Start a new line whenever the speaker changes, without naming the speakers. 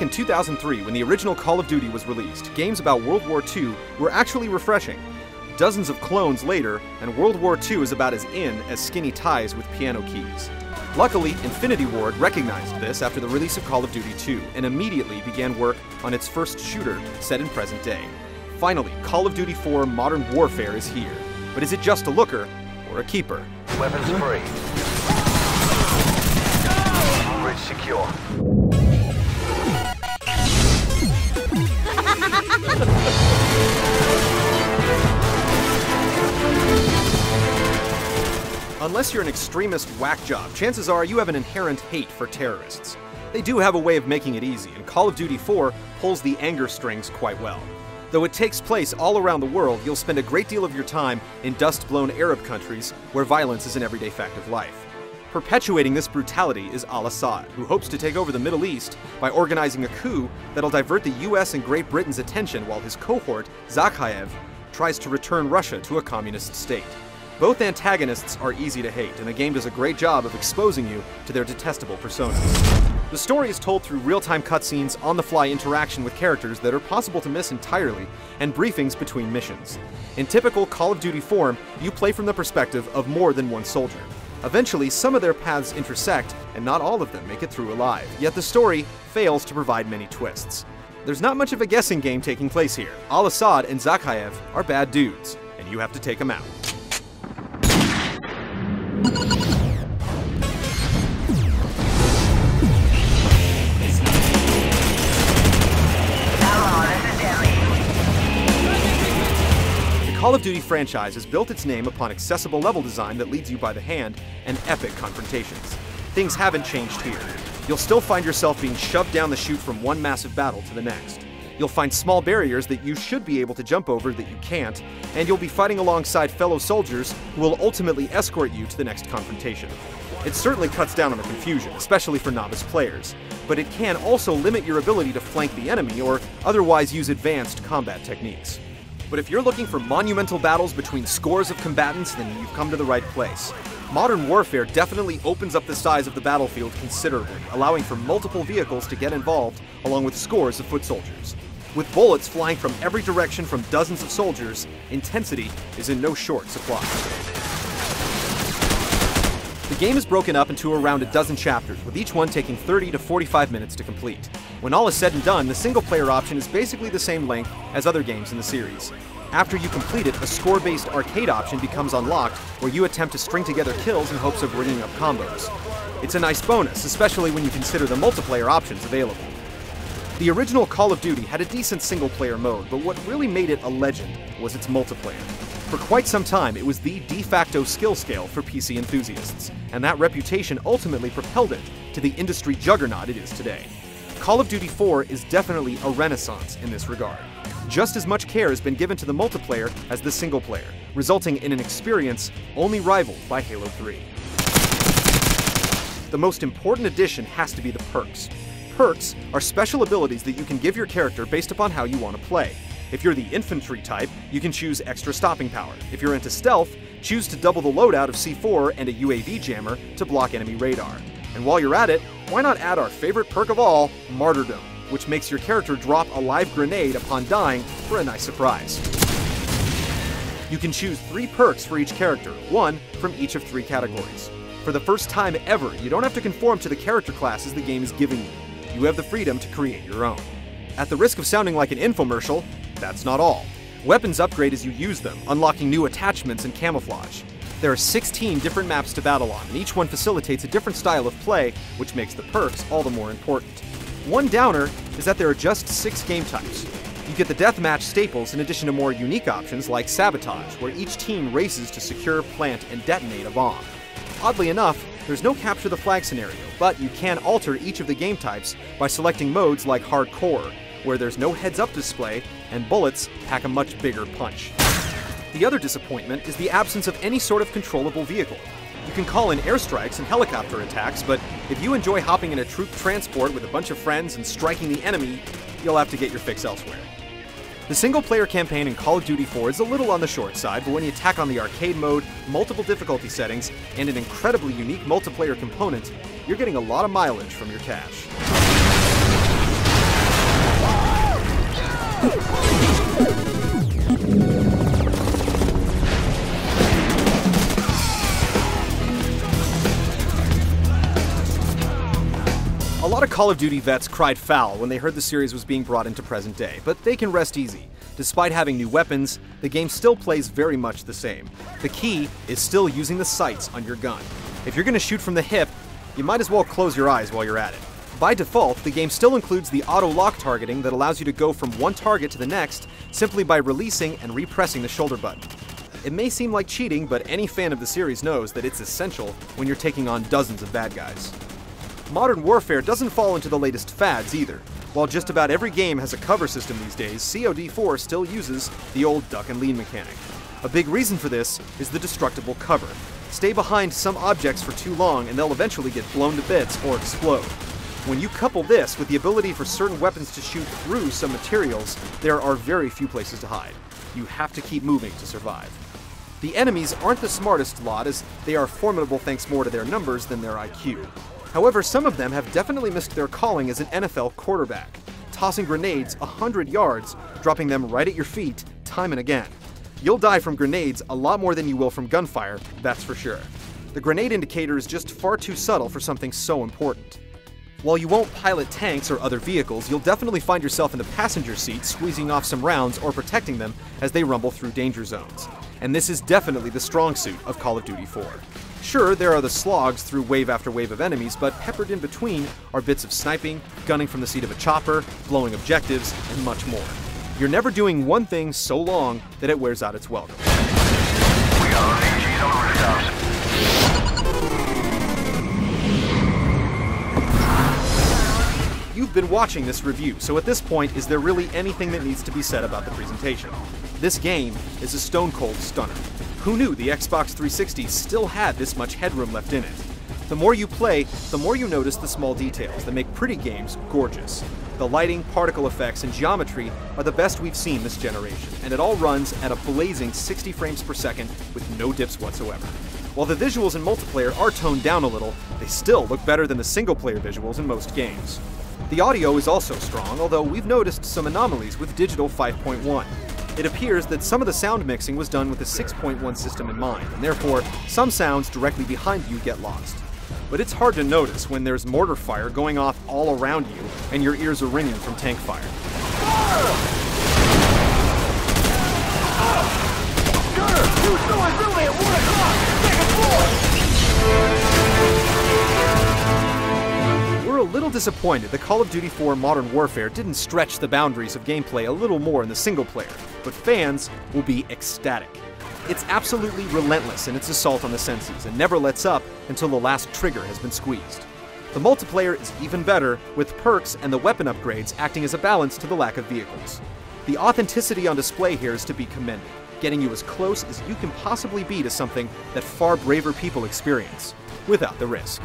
Back in 2003, when the original Call of Duty was released, games about World War II were actually refreshing. Dozens of clones later, and World War II is about as in as skinny ties with piano keys. Luckily, Infinity Ward recognized this after the release of Call of Duty 2 and immediately began work on its first shooter set in present day. Finally, Call of Duty 4 Modern Warfare is here. But is it just a looker or a keeper?
Weapons free. Bridge secure.
Unless you're an extremist whack job, chances are you have an inherent hate for terrorists. They do have a way of making it easy, and Call of Duty 4 pulls the anger strings quite well. Though it takes place all around the world, you'll spend a great deal of your time in dust-blown Arab countries where violence is an everyday fact of life. Perpetuating this brutality is al-Assad, who hopes to take over the Middle East by organizing a coup that'll divert the US and Great Britain's attention while his cohort, Zakhaev, tries to return Russia to a communist state. Both antagonists are easy to hate, and the game does a great job of exposing you to their detestable personas. The story is told through real-time cutscenes, on-the-fly interaction with characters that are possible to miss entirely, and briefings between missions. In typical Call of Duty form, you play from the perspective of more than one soldier. Eventually, some of their paths intersect, and not all of them make it through alive, yet the story fails to provide many twists. There's not much of a guessing game taking place here. Al-Assad and Zakhaev are bad dudes, and you have to take them out. The Call of Duty franchise has built its name upon accessible level design that leads you by the hand and epic confrontations. Things haven't changed here. You'll still find yourself being shoved down the chute from one massive battle to the next. You'll find small barriers that you should be able to jump over that you can't, and you'll be fighting alongside fellow soldiers who will ultimately escort you to the next confrontation. It certainly cuts down on the confusion, especially for novice players, but it can also limit your ability to flank the enemy or otherwise use advanced combat techniques. But if you're looking for monumental battles between scores of combatants, then you've come to the right place. Modern Warfare definitely opens up the size of the battlefield considerably, allowing for multiple vehicles to get involved, along with scores of foot soldiers. With bullets flying from every direction from dozens of soldiers, intensity is in no short supply. The game is broken up into around a dozen chapters, with each one taking 30 to 45 minutes to complete. When all is said and done, the single-player option is basically the same length as other games in the series. After you complete it, a score-based arcade option becomes unlocked, where you attempt to string together kills in hopes of ringing up combos. It's a nice bonus, especially when you consider the multiplayer options available. The original Call of Duty had a decent single-player mode, but what really made it a legend was its multiplayer. For quite some time, it was the de facto skill scale for PC enthusiasts, and that reputation ultimately propelled it to the industry juggernaut it is today. Call of Duty 4 is definitely a renaissance in this regard. Just as much care has been given to the multiplayer as the single player, resulting in an experience only rivaled by Halo 3. The most important addition has to be the perks. Perks are special abilities that you can give your character based upon how you want to play. If you're the infantry type, you can choose extra stopping power. If you're into stealth, choose to double the loadout of C4 and a UAV jammer to block enemy radar. And while you're at it, why not add our favorite perk of all, Martyrdom, which makes your character drop a live grenade upon dying for a nice surprise. You can choose 3 perks for each character, 1 from each of 3 categories. For the first time ever, you don't have to conform to the character classes the game is giving you. You have the freedom to create your own. At the risk of sounding like an infomercial, that's not all. Weapons upgrade as you use them, unlocking new attachments and camouflage. There are 16 different maps to battle on, and each one facilitates a different style of play, which makes the perks all the more important. One downer is that there are just 6 game types. You get the deathmatch staples in addition to more unique options like Sabotage, where each team races to secure, plant, and detonate a bomb. Oddly enough, there's no capture the flag scenario, but you can alter each of the game types by selecting modes like Hardcore, where there's no heads-up display and bullets pack a much bigger punch. The other disappointment is the absence of any sort of controllable vehicle. You can call in airstrikes and helicopter attacks, but if you enjoy hopping in a troop transport with a bunch of friends and striking the enemy, you'll have to get your fix elsewhere. The single-player campaign in Call of Duty 4 is a little on the short side, but when you tack on the arcade mode, multiple difficulty settings, and an incredibly unique multiplayer component, you're getting a lot of mileage from your cash. A lot of Call of Duty vets cried foul when they heard the series was being brought into present day, but they can rest easy. Despite having new weapons, the game still plays very much the same. The key is still using the sights on your gun. If you're going to shoot from the hip, you might as well close your eyes while you're at it. By default, the game still includes the auto-lock targeting that allows you to go from one target to the next simply by releasing and repressing the shoulder button. It may seem like cheating, but any fan of the series knows that it's essential when you're taking on dozens of bad guys. Modern Warfare doesn't fall into the latest fads either. While just about every game has a cover system these days, COD4 still uses the old duck and lean mechanic. A big reason for this is the destructible cover. Stay behind some objects for too long and they'll eventually get blown to bits or explode. When you couple this with the ability for certain weapons to shoot through some materials, there are very few places to hide. You have to keep moving to survive. The enemies aren't the smartest lot, as they are formidable thanks more to their numbers than their IQ. However, some of them have definitely missed their calling as an NFL quarterback, tossing grenades 100 yards, dropping them right at your feet time and again. You'll die from grenades a lot more than you will from gunfire, that's for sure. The grenade indicator is just far too subtle for something so important. While you won't pilot tanks or other vehicles, you'll definitely find yourself in the passenger seat squeezing off some rounds or protecting them as they rumble through danger zones. And this is definitely the strong suit of Call of Duty 4. Sure, there are the slogs through wave after wave of enemies, but peppered in between are bits of sniping, gunning from the seat of a chopper, blowing objectives, and much more. You're never doing one thing so long that it wears out its welcome.
We are on AGs on rooftops.
You've been watching this review, so at this point, is there really anything that needs to be said about the presentation? This game is a stone-cold stunner. Who knew the Xbox 360 still had this much headroom left in it? The more you play, the more you notice the small details that make pretty games gorgeous. The lighting, particle effects, and geometry are the best we've seen this generation, and it all runs at a blazing 60 frames per second with no dips whatsoever. While the visuals in multiplayer are toned down a little, they still look better than the single-player visuals in most games. The audio is also strong, although we've noticed some anomalies with Digital 5.1. It appears that some of the sound mixing was done with the 6.1 system in mind, and therefore some sounds directly behind you get lost. But it's hard to notice when there's mortar fire going off all around you and your ears are ringing from tank fire.
Gunner, you still in building at 1 o'clock! Second floor!
We're a little disappointed that Call of Duty 4 Modern Warfare didn't stretch the boundaries of gameplay a little more in the single player, but fans will be ecstatic. It's absolutely relentless in its assault on the senses and never lets up until the last trigger has been squeezed. The multiplayer is even better, with perks and the weapon upgrades acting as a balance to the lack of vehicles. The authenticity on display here is to be commended, getting you as close as you can possibly be to something that far braver people experience, without the risk.